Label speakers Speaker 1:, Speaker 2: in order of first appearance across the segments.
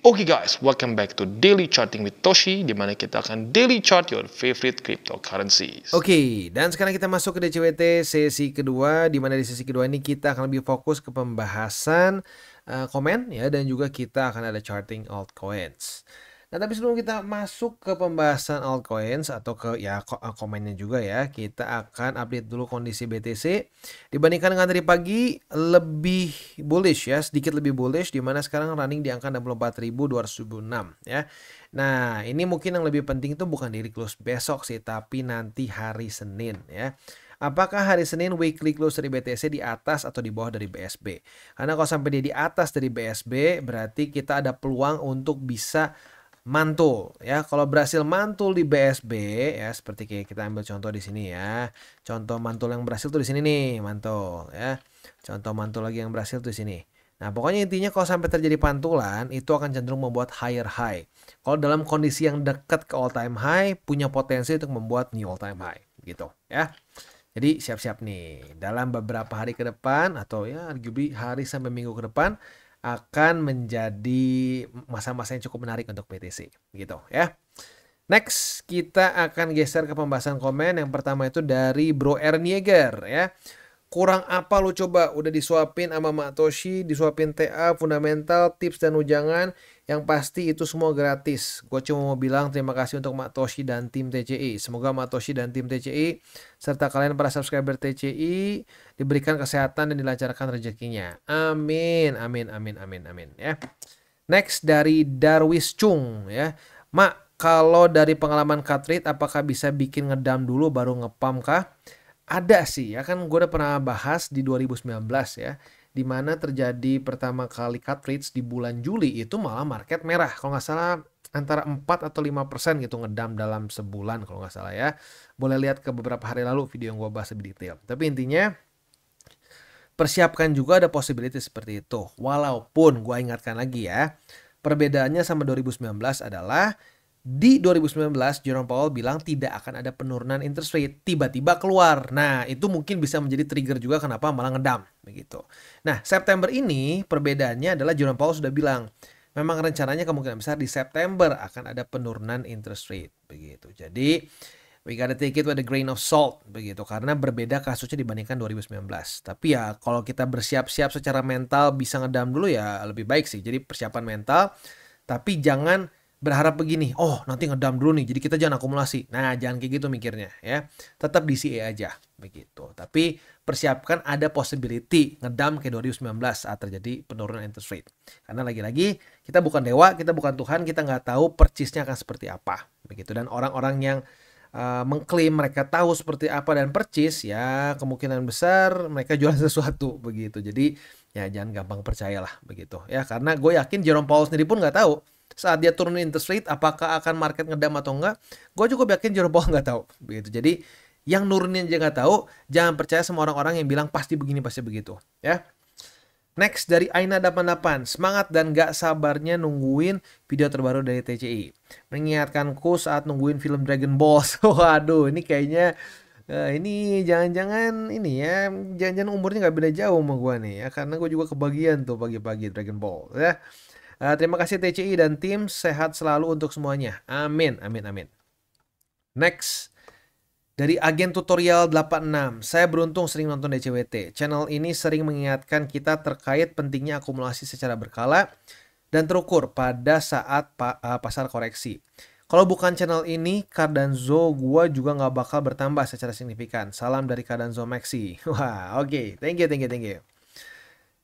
Speaker 1: Oke guys, welcome back to Daily Charting with Toshi, di mana kita akan daily chart your favorite cryptocurrencies.
Speaker 2: Oke, dan sekarang kita masuk ke DCWT sesi kedua, di mana di sesi kedua ini kita akan lebih fokus ke pembahasan komen ya, dan juga kita akan ada charting altcoins. Nah, tapi sebelum kita masuk ke pembahasan altcoins atau ke komennya juga ya, kita akan update dulu kondisi BTC. Dibandingkan dengan tadi pagi lebih bullish ya, sedikit lebih bullish, di mana sekarang running di angka 64.206 ya. Nah, ini mungkin yang lebih penting itu bukan di close besok sih, tapi nanti hari Senin ya. Apakah hari Senin weekly close dari BTC di atas atau di bawah dari BSB? Karena kalau sampai dia di atas dari BSB, berarti kita ada peluang untuk bisa mantul ya. Kalau berhasil mantul di BSB ya, seperti kayak kita ambil contoh di sini ya. Contoh mantul yang berhasil tuh di sini nih, mantul ya. Contoh mantul lagi yang berhasil tuh di sini. Nah, pokoknya intinya kalau sampai terjadi pantulan, itu akan cenderung membuat higher high. Kalau dalam kondisi yang dekat ke all time high, punya potensi untuk membuat new all time high gitu ya. Jadi siap-siap nih, dalam beberapa hari ke depan atau ya hari sampai minggu ke depan akan menjadi masa-masa yang cukup menarik untuk BTC gitu ya. Next, kita akan geser ke pembahasan komen. Yang pertama itu dari Bro Ernieger ya. Kurang apa lu coba? Udah disuapin sama Mak Toshi, disuapin TA, fundamental, tips dan ujangan. Yang pasti itu semua gratis. Gue cuma mau bilang terima kasih untuk Mak Toshi dan tim TCI. Semoga Mak Toshi dan tim TCI serta kalian para subscriber TCI diberikan kesehatan dan dilancarkan rezekinya. Amin, amin, amin, amin, amin ya. Next dari Darwis Chung ya. Mak, kalau dari pengalaman cut rate apakah bisa bikin ngedam dulu baru ngepump kah? Ada sih ya, kan gue udah pernah bahas di 2019 ya, dimana terjadi pertama kali cut rates di bulan Juli itu malah market merah. Kalau nggak salah antara 4 atau 5% gitu ngedam dalam sebulan kalau nggak salah ya. Boleh lihat ke beberapa hari lalu video yang gue bahas lebih detail. Tapi intinya persiapkan juga ada possibility seperti itu. Walaupun gue ingatkan lagi ya, perbedaannya sama 2019 adalah di 2019 Jerome Powell bilang tidak akan ada penurunan interest rate, tiba-tiba keluar. Nah, itu mungkin bisa menjadi trigger juga kenapa malah ngedam begitu. Nah, September ini perbedaannya adalah Jerome Powell sudah bilang memang rencananya kemungkinan besar di September akan ada penurunan interest rate begitu. Jadi we gotta take it with a grain of salt begitu, karena berbeda kasusnya dibandingkan 2019. Tapi ya kalau kita bersiap-siap secara mental bisa ngedam dulu ya lebih baik sih. Jadi persiapan mental, tapi jangan berharap begini, oh nanti ngedam dulu nih, jadi kita jangan akumulasi. Nah, jangan kayak gitu mikirnya ya. Tetap DCA aja begitu. Tapi persiapkan ada possibility ngedam kayak 2019 saat terjadi penurunan interest rate. Karena lagi-lagi kita bukan dewa, kita bukan Tuhan, kita nggak tahu persisnya akan seperti apa begitu. Dan orang-orang yang mengklaim mereka tahu seperti apa dan percis ya kemungkinan besar mereka jual sesuatu begitu. Jadi ya jangan gampang percayalah begitu ya, karena gue yakin Jerome Powell sendiri pun nggak tahu saat dia turunin interest rate apakah akan market ngedam atau enggak. Gue cukup yakin Jerome Powell nggak tahu begitu. Jadi yang nurunin aja nggak tahu, jangan percaya sama orang-orang yang bilang pasti begini pasti begitu ya. Next dari Aina88, semangat dan gak sabarnya nungguin video terbaru dari TCI. Mengingatkanku saat nungguin film Dragon Ball. Waduh, ini kayaknya ini jangan-jangan ini ya, jangan-jangan umurnya gak beda jauh sama gue nih ya, karena gue juga kebagian tuh pagi-pagi Dragon Ball ya. Terima kasih TCI dan tim, sehat selalu untuk semuanya. Amin, amin, amin. Next. Dari Agen Tutorial 86, saya beruntung sering nonton DCWT. Channel ini sering mengingatkan kita terkait pentingnya akumulasi secara berkala dan terukur pada saat pasar koreksi. Kalau bukan channel ini, Cardanzo gua juga nggak bakal bertambah secara signifikan. Salam dari Cardanzo Maxi. Wah, oke. Thank you.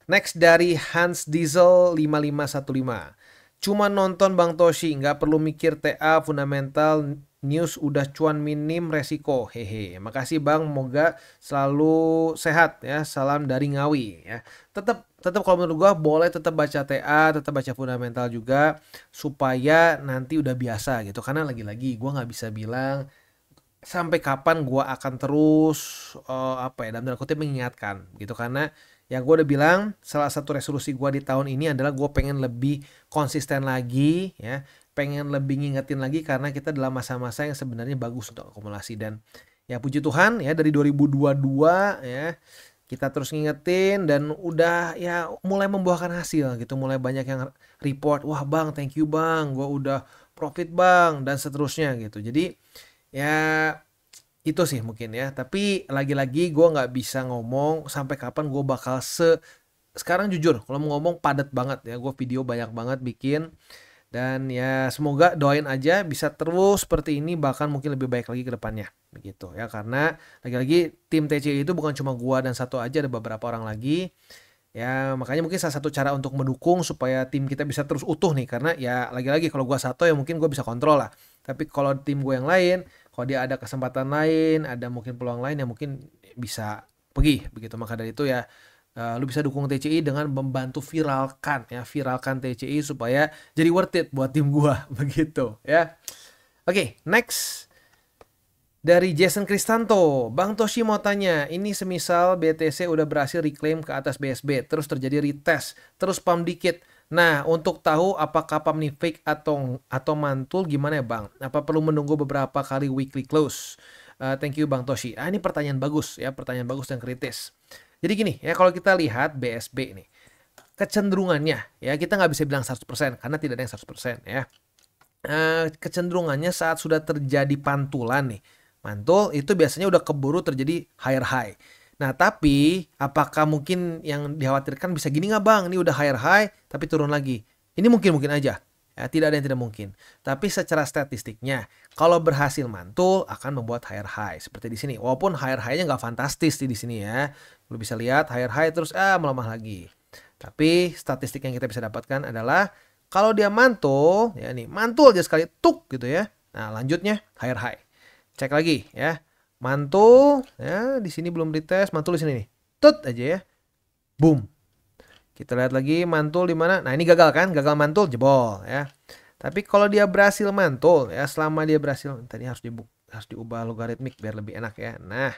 Speaker 2: Next dari Hans Diesel 5515. Cuma nonton Bang Toshi, nggak perlu mikir TA, fundamental, news udah cuan minim resiko. Hehe. Makasih Bang, moga selalu sehat ya. Salam dari Ngawi ya. Tetap kalau menurut gua boleh tetap baca TA, tetap baca fundamental juga supaya nanti udah biasa gitu. Karena lagi-lagi gua nggak bisa bilang sampai kapan gua akan terus dalam tanda kutip mengingatkan gitu, karena yang gue udah bilang salah satu resolusi gue di tahun ini adalah gue pengen lebih konsisten lagi ya, pengen lebih ngingetin lagi karena kita dalam masa-masa yang sebenarnya bagus untuk akumulasi. Dan ya puji Tuhan ya dari 2022 ya kita terus ngingetin dan udah ya mulai membuahkan hasil gitu, mulai banyak yang report, wah bang thank you bang, gue udah profit bang, dan seterusnya gitu. Jadi ya itu sih mungkin ya, tapi lagi-lagi gue nggak bisa ngomong sampai kapan gue bakal sekarang jujur kalau mau ngomong padat banget ya, gue video banyak banget bikin. Dan ya semoga doain aja bisa terus seperti ini, bahkan mungkin lebih baik lagi ke depannya begitu ya, karena lagi-lagi tim TCI itu bukan cuma gua dan satu aja, ada beberapa orang lagi ya, makanya mungkin salah satu cara untuk mendukung supaya tim kita bisa terus utuh nih, karena ya lagi-lagi kalau gua satu ya mungkin gua bisa kontrol lah, tapi kalau tim gue yang lain, kalau dia ada kesempatan lain, ada mungkin peluang lain ya mungkin bisa pergi begitu. Maka dari itu ya lu bisa dukung TCI dengan membantu viralkan TCI supaya jadi worth it buat tim gua begitu ya. Oke, next dari Jason Kristanto. Bang Toshi mau tanya, ini semisal BTC udah berhasil reclaim ke atas BSB, terus terjadi retest, terus pump dikit. Nah, untuk tahu apakah pump ini fake atau mantul gimana ya Bang? Apa perlu menunggu beberapa kali weekly close? Thank you Bang Toshi. Ini pertanyaan bagus ya, pertanyaan bagus dan kritis. Jadi gini ya, kalau kita lihat BSB nih, kecenderungannya ya kita nggak bisa bilang 100% karena tidak ada yang 100% ya. Kecenderungannya saat sudah terjadi pantulan nih, mantul itu biasanya udah keburu terjadi higher high. Nah tapi apakah mungkin yang dikhawatirkan bisa gini nggak Bang? Ini udah higher high tapi turun lagi. Ini mungkin aja. Ya, tidak ada yang tidak mungkin. Tapi secara statistiknya, kalau berhasil mantul akan membuat higher high seperti di sini. Walaupun higher high-nya nggak fantastis di sini ya. Lu bisa lihat higher high terus melemah lagi. Tapi statistik yang kita bisa dapatkan adalah kalau dia mantul, ya nih mantul aja sekali tuk gitu ya. Nah lanjutnya higher high. Cek lagi ya. Mantul ya, di sini belum dites, mantul di sini nih. Tut aja ya. Boom. Kita lihat lagi mantul di mana. Nah, ini gagal kan? Gagal mantul, jebol ya. Tapi kalau dia berhasil mantul ya, selama dia berhasil, tadi harus diubah logaritmik biar lebih enak ya. Nah,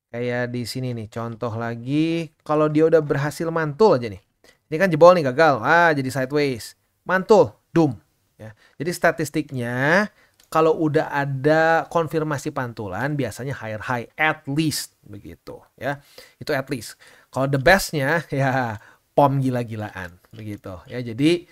Speaker 2: kayak di sini nih, contoh lagi, kalau dia udah berhasil mantul aja nih. Ini kan jebol nih, gagal. Jadi sideways. Mantul, doom ya. Jadi statistiknya kalau udah ada konfirmasi pantulan biasanya higher high at least begitu ya. Itu at least. Kalau the bestnya ya pom gila-gilaan begitu ya. Jadi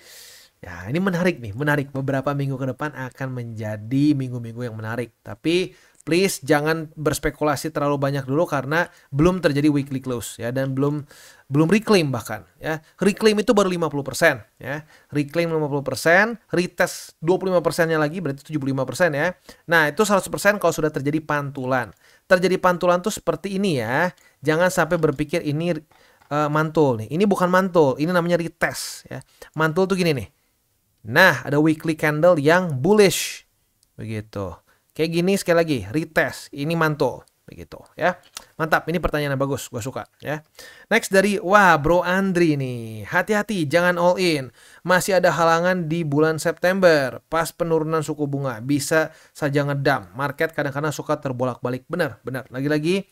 Speaker 2: ya ini menarik nih, menarik. Beberapa minggu ke depan akan menjadi minggu-minggu yang menarik. Tapi please jangan berspekulasi terlalu banyak dulu karena belum terjadi weekly close ya, dan belum reclaim bahkan ya. Reclaim itu baru 50% ya. Reclaim 50%, retest 25%-nya lagi berarti 75% ya. Nah, itu 100% kalau sudah terjadi pantulan. Terjadi pantulan tuh seperti ini ya. Jangan sampai berpikir ini mantul nih. Ini bukan mantul, ini namanya retest ya. Mantul tuh gini nih. Nah, ada weekly candle yang bullish begitu. Kayak gini sekali lagi, retest, ini mantul begitu ya. Mantap, ini pertanyaan yang bagus, gue suka ya. Next dari Bro Andri nih. Hati-hati, jangan all in. Masih ada halangan di bulan September. Pas penurunan suku bunga bisa saja ngedam. Market kadang-kadang suka terbolak-balik. Benar. Lagi-lagi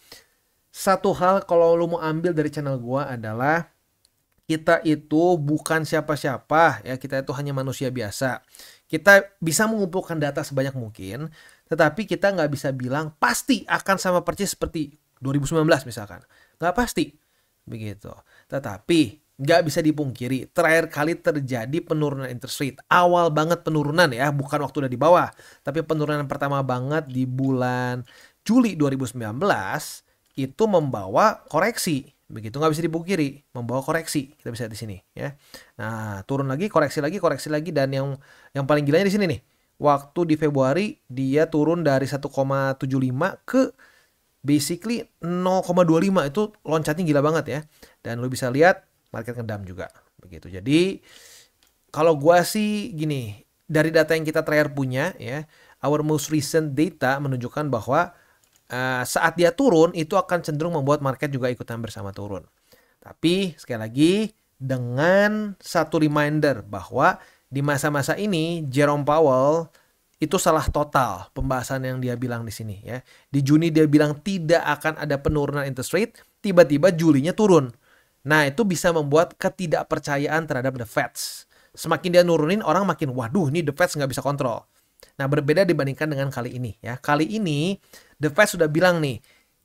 Speaker 2: satu hal kalau lu mau ambil dari channel gue adalah kita itu bukan siapa-siapa ya, kita itu hanya manusia biasa. Kita bisa mengumpulkan data sebanyak mungkin, tetapi kita nggak bisa bilang pasti akan sama persis seperti 2019 misalkan. Nggak pasti begitu. Tetapi nggak bisa dipungkiri, terakhir kali terjadi penurunan interest rate, awal banget penurunan ya, bukan waktu udah di bawah, tapi penurunan pertama banget di bulan Juli 2019 itu membawa koreksi. Begitu, nggak bisa dipungkiri, membawa koreksi. Kita bisa lihat di sini ya. Nah, turun lagi, koreksi lagi, dan yang paling gilanya di sini nih. Waktu di Februari dia turun dari 1,75 ke basically 0,25, itu loncatnya gila banget ya. Dan lu bisa lihat market ngedam juga begitu. Jadi kalau gua sih gini, dari data yang kita terakhir punya ya, our most recent data menunjukkan bahwa saat dia turun itu akan cenderung membuat market juga ikutan bersama turun. Tapi sekali lagi dengan satu reminder bahwa di masa-masa ini Jerome Powell itu salah total pembahasan yang dia bilang di sini ya. Di Juni dia bilang tidak akan ada penurunan interest rate, tiba-tiba Julinya turun. Nah, itu bisa membuat ketidakpercayaan terhadap the Feds. Semakin dia nurunin, orang makin waduh, ini the Feds nggak bisa kontrol. Nah, berbeda dibandingkan dengan kali ini ya. Kali ini The Fed sudah bilang nih,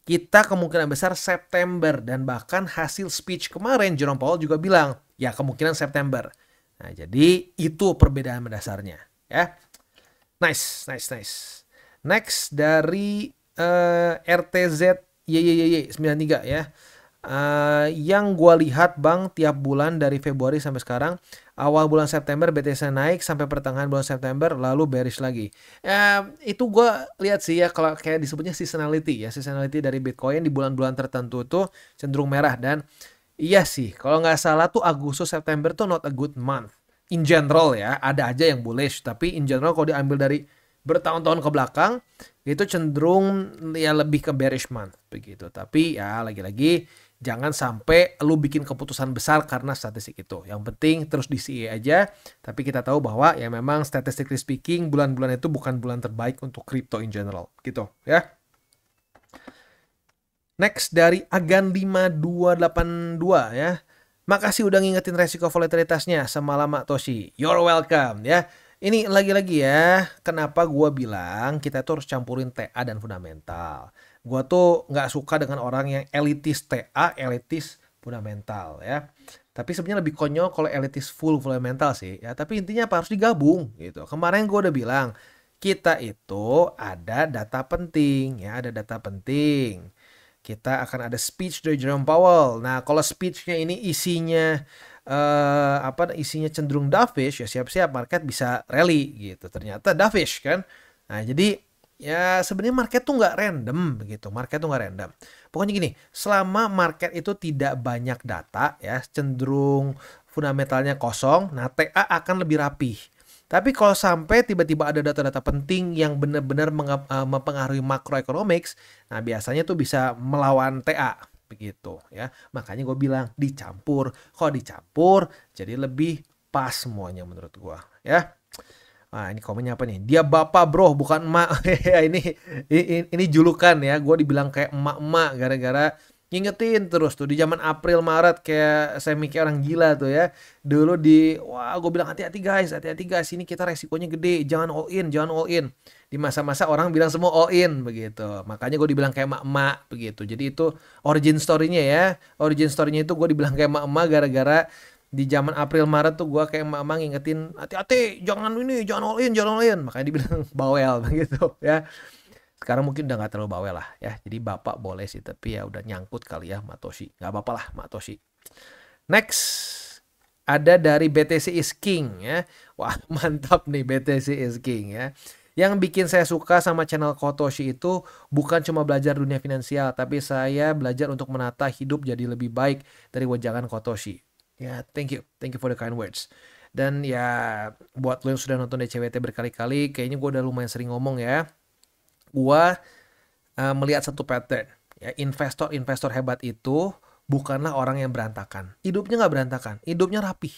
Speaker 2: kita kemungkinan besar September, dan bahkan hasil speech kemarin Jerome Powell juga bilang ya kemungkinan September. Nah, jadi itu perbedaan mendasarnya ya. Nice. Next dari RTZ YYY 93 ya. Yang gue lihat Bang, tiap bulan dari Februari sampai sekarang, awal bulan September BTC naik sampai pertengahan bulan September lalu bearish lagi. Itu gue lihat sih ya, kalau kayak disebutnya seasonality ya, seasonality dari Bitcoin di bulan-bulan tertentu tuh cenderung merah. Dan iya sih, kalau nggak salah tuh Agustus September tuh not a good month in general ya. Ada aja yang bullish, tapi in general kalau diambil dari bertahun-tahun ke belakang itu cenderung ya lebih ke bearish month begitu. Tapi ya lagi-lagi jangan sampai lu bikin keputusan besar karena statistik itu. Yang penting terus di CA aja. Tapi kita tahu bahwa ya memang statistically speaking bulan-bulan itu bukan bulan terbaik untuk crypto in general gitu ya. Next dari Agan 5282 ya. Makasih udah ngingetin resiko volatilitasnya semalam Mak Toshi. You're welcome ya. Ini lagi-lagi ya, kenapa gue bilang kita tuh harus campurin TA dan fundamental. Gue tuh nggak suka dengan orang yang elitis TA, elitis fundamental ya. Tapi sebenarnya lebih konyol kalau elitis full fundamental sih ya. Tapi intinya apa, harus digabung gitu. Kemarin gue udah bilang kita itu ada data penting ya, ada data penting. Kita akan ada speech dari Jerome Powell. Nah, kalau speechnya ini isinya isinya cenderung dovish, ya siap-siap market bisa rally gitu. Ternyata dovish kan. Nah, jadi ya sebenarnya market tuh nggak random begitu. Market tuh nggak random. Pokoknya gini, selama market itu tidak banyak data ya, cenderung fundamentalnya kosong, nah TA akan lebih rapih. Tapi kalau sampai tiba-tiba ada data-data penting yang benar-benar mempengaruhi macroeconomics, nah biasanya tuh bisa melawan TA begitu ya. Makanya gue bilang dicampur. Kalau dicampur jadi lebih pas semuanya menurut gue ya. Nah, ini komennya apa nih? Dia bapak bro, bukan emak. ini julukan ya. Gue dibilang kayak emak-emak gara-gara ngingetin terus tuh di zaman April Maret kayak saya mikir orang gila tuh ya. Dulu wah gue bilang hati-hati guys, ini kita resikonya gede, jangan all in. Di masa-masa orang bilang semua all in begitu. Makanya gue dibilang kayak emak-emak begitu. Jadi itu origin story-nya ya. Origin story-nya itu gue dibilang kayak emak-emak gara-gara di zaman April Maret tuh gue kayak emak-emak ngingetin hati-hati, jangan all in. Makanya dibilang bawel begitu ya. Sekarang mungkin udah gak terlalu bawel lah ya. Jadi bapak boleh sih, tapi ya udah nyangkut kali ya Mak Toshi. Gak apa-apa lah Mak Toshi. Next ada dari BTC is King ya. Wah mantap nih BTC is King ya. Yang bikin saya suka sama channel Kotoshi itu bukan cuma belajar dunia finansial, tapi saya belajar untuk menata hidup jadi lebih baik dari wejangan Kotoshi. Ya, thank you for the kind words. Dan ya buat lo yang sudah nonton DCWT berkali-kali, kayaknya gue udah lumayan sering ngomong ya. Gue melihat satu pattern ya, investor hebat itu bukanlah orang yang berantakan. Hidupnya nggak berantakan, hidupnya rapih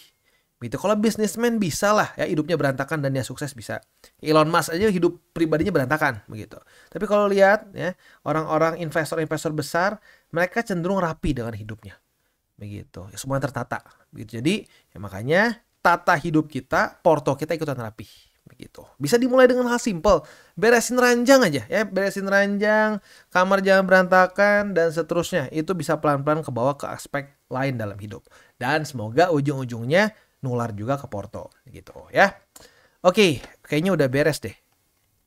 Speaker 2: gitu. Kalau bisnismen bisa lah ya hidupnya berantakan dan dia sukses bisa. Elon Musk aja hidup pribadinya berantakan begitu. Tapi kalau lihat ya orang-orang investor besar, mereka cenderung rapi dengan hidupnya begitu ya, semua tertata gitu. Jadi ya makanya tata hidup kita, porto kita ikutan rapih begitu. Bisa dimulai dengan hal simple, beresin ranjang aja ya, beresin ranjang, kamar jangan berantakan dan seterusnya. Itu bisa pelan-pelan ke bawah ke aspek lain dalam hidup. Dan semoga ujung-ujungnya nular juga ke porto gitu ya. Oke, kayaknya udah beres deh.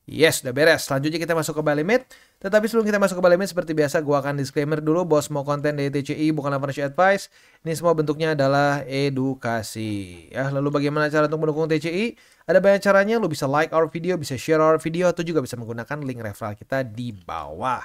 Speaker 2: Yes, udah beres. Selanjutnya kita masuk ke buy limit. Tetapi sebelum kita masuk ke buy limit, seperti biasa gue akan disclaimer dulu bahwa semua konten dari TCI bukanlah financial advice. Ini semua bentuknya adalah edukasi. Ya, lalu bagaimana cara untuk mendukung TCI? Ada banyak caranya. Lu bisa like our video, bisa share our video, atau juga bisa menggunakan link referral kita di bawah.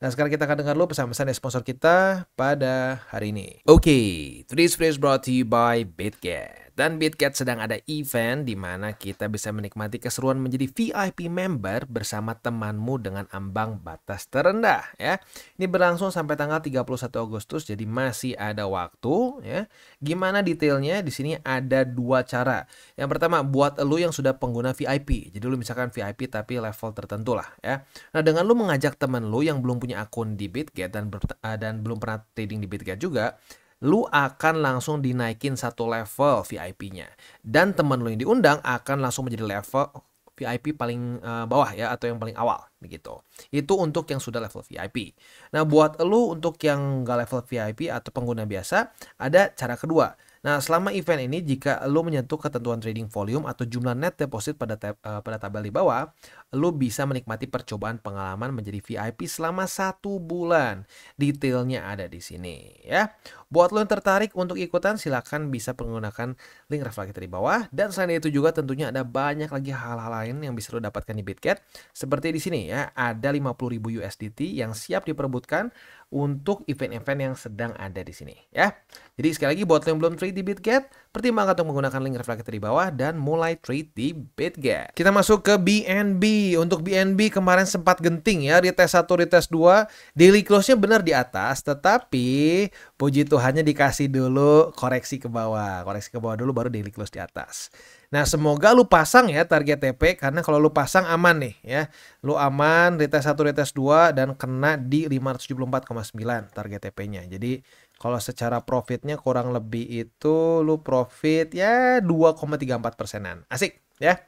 Speaker 2: Nah, sekarang kita akan dengar dulu pesan-pesan dari sponsor kita pada hari ini. Oke, today's video is brought to you by BitGet. Dan BitGet sedang ada event di mana kita bisa menikmati keseruan menjadi VIP member bersama temanmu dengan ambang batas terendah ya. Ini berlangsung sampai tanggal 31 Agustus, jadi masih ada waktu ya. Gimana detailnya? Di sini ada dua cara. Yang pertama buat lu yang sudah pengguna VIP. Jadi lu misalkan VIP tapi level tertentu lah ya. Nah, dengan lu mengajak teman lu yang belum punya akun di BitGet dan belum pernah trading di BitGet juga, lu akan langsung dinaikin satu level VIP-nya. Dan teman lu yang diundang akan langsung menjadi level VIP paling bawah ya, atau yang paling awal begitu. Itu untuk yang sudah level VIP. Nah, buat lu untuk yang nggak level VIP atau pengguna biasa, ada cara kedua. Nah, selama event ini jika lu menyentuh ketentuan trading volume atau jumlah net deposit pada tabel di bawah, lu bisa menikmati percobaan pengalaman menjadi VIP selama 1 bulan. Detailnya ada di sini ya. Buat lo yang tertarik untuk ikutan, silakan bisa menggunakan link referral kita di bawah. Dan selain itu juga tentunya ada banyak lagi hal-hal lain yang bisa lo dapatkan di Bitget. Seperti di sini ya, ada 50.000 USDT yang siap diperebutkan untuk event-event yang sedang ada di sini ya. Jadi sekali lagi buat lo yang belum trade di Bitget, pertimbangkan untuk menggunakan link referral kita di bawah dan mulai trade di Bitget. Kita masuk ke BNB. Untuk BNB kemarin sempat genting ya, retest 1, retest 2, daily close-nya benar di atas, tetapi puji Tuhannya dikasih dulu koreksi ke bawah. Koreksi ke bawah dulu baru daily close di atas. Nah, semoga lu pasang ya target TP, karena kalau lu pasang aman nih ya. Lu aman retest 1, retest 2 dan kena di 574,9 target TP-nya. Jadi kalau secara profitnya kurang lebih itu lu profit ya 2,34%-an. Asik ya.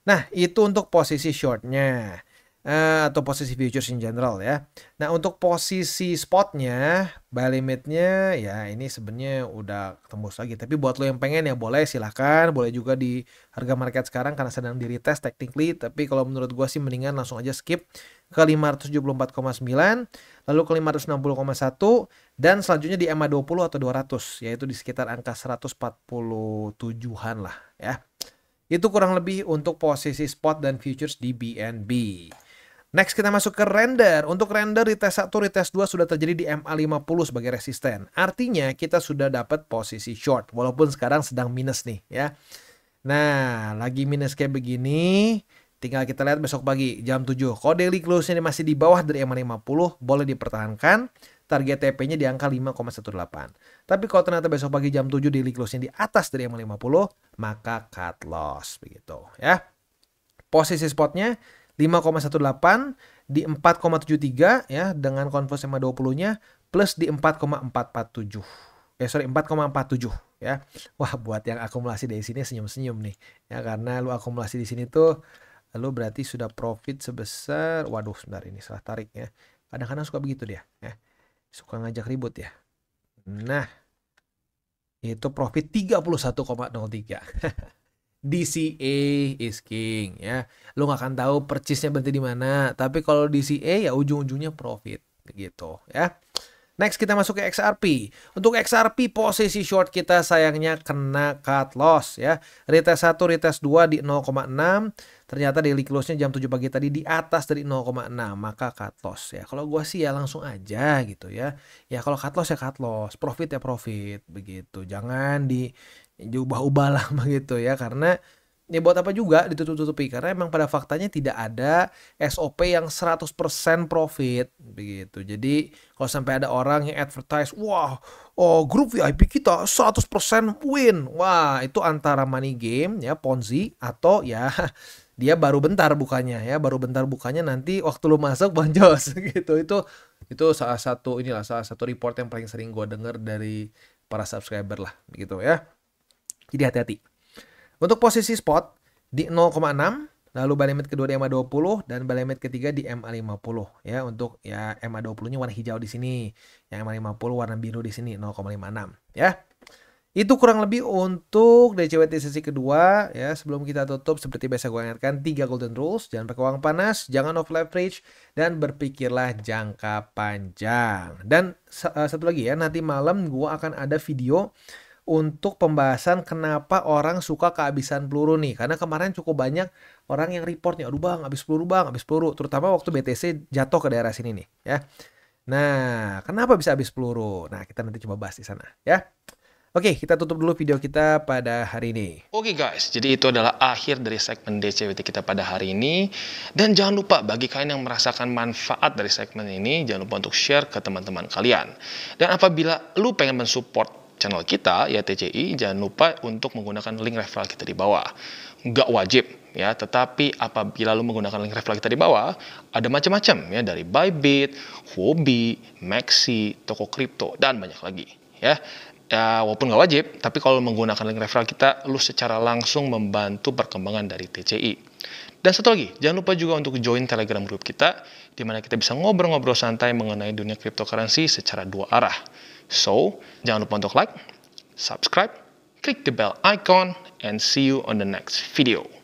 Speaker 2: Nah, itu untuk posisi shortnya. Atau posisi futures in general ya. Nah, untuk posisi spotnya, buy limitnya ya ini sebenarnya udah tembus lagi. Tapi buat lo yang pengen ya boleh, silahkan. Boleh juga di harga market sekarang karena sedang di retest technically. Tapi kalau menurut gua sih mendingan langsung aja skip ke 574,9, lalu ke 560,1, dan selanjutnya di EMA 20 atau 200, yaitu di sekitar angka 147-an lah ya. Itu kurang lebih untuk posisi spot dan futures di BNB. Next kita masuk ke render. Untuk render retest 1, retest 2 sudah terjadi di MA50 sebagai resisten. Artinya kita sudah dapat posisi short walaupun sekarang sedang minus nih ya. Nah, lagi minus kayak begini, tinggal kita lihat besok pagi jam 7. Kalau daily close-nya masih di bawah dari MA50, boleh dipertahankan. Target TP-nya di angka 5,18. Tapi kalau ternyata besok pagi jam 7 daily close-nya di atas dari MA50, maka cut loss begitu ya. Posisi spotnya 5,18 di 4,73 ya, dengan converse MA20-nya plus di 4,447. 4,47 ya. Wah, buat yang akumulasi dari sini senyum-senyum nih ya, karena lu akumulasi di sini tuh lu berarti sudah profit sebesar, waduh sebentar ini salah tarik ya. Kadang-kadang suka begitu dia ya. Suka ngajak ribut ya. Nah, itu profit 31,03. DCA is king ya. Lu nggak akan tahu purchase-nya berhenti di mana, tapi kalau DCA ya ujung-ujungnya profit gitu ya. Next kita masuk ke XRP. Untuk XRP posisi short kita sayangnya kena cut loss ya. Retest 1, retest 2 di 0,6. Ternyata daily close-nya jam 7 pagi tadi di atas dari 0,6, maka cut loss ya. Kalau gua sih ya langsung aja gitu ya. Ya kalau cut loss ya cut loss, profit ya profit begitu. Jangan diubah-ubah lah begitu ya, karena ya buat apa juga ditutup-tutupi, karena emang pada faktanya tidak ada SOP yang 100% profit begitu. Jadi kalau sampai ada orang yang advertise, wah, grup VIP kita 100% win. Wah, itu antara money game ya, Ponzi, atau ya dia baru bentar bukannya ya, baru bentar bukannya nanti waktu lu masuk boncos gitu. Itu salah satu report yang paling sering gue denger dari para subscriber lah begitu ya. Jadi hati-hati. Untuk posisi spot di 0,6, lalu buy limit kedua di MA20 dan buy limit ketiga di MA50 ya. Untuk ya MA20-nya warna hijau di sini, yang MA50 warna biru di sini 0,56 ya. Itu kurang lebih untuk DCWT sesi kedua ya. Sebelum kita tutup, seperti biasa gue ingatkan 3 golden rules. Jangan pakai uang panas, jangan off leverage, dan berpikirlah jangka panjang. Dan satu lagi ya, nanti malam gue akan ada video untuk pembahasan kenapa orang suka kehabisan peluru nih. Karena kemarin cukup banyak orang yang reportnya, aduh bang, habis peluru bang, habis peluru. Terutama waktu BTC jatuh ke daerah sini nih ya. Nah, kenapa bisa habis peluru? Nah, kita nanti coba bahas di sana ya. Oke, kita tutup dulu video kita pada hari ini.
Speaker 1: Oke guys, jadi itu adalah akhir dari segmen DCWT kita pada hari ini. Dan jangan lupa bagi kalian yang merasakan manfaat dari segmen ini, jangan lupa untuk share ke teman-teman kalian. Dan apabila lu pengen mensupport channel kita ya TCI, jangan lupa untuk menggunakan link referral kita di bawah. Nggak wajib ya, tetapi apabila lu menggunakan link referral kita di bawah, ada macam-macam ya, dari Bybit, Huobi, Maxi, toko kripto, dan banyak lagi ya. Ya, walaupun nggak wajib, tapi kalau menggunakan link referral kita, lu secara langsung membantu perkembangan dari TCI. Dan satu lagi, jangan lupa juga untuk join Telegram group kita, di mana kita bisa ngobrol-ngobrol santai mengenai dunia cryptocurrency secara dua arah. So, jangan lupa untuk like, subscribe, click the bell icon, and see you on the next video.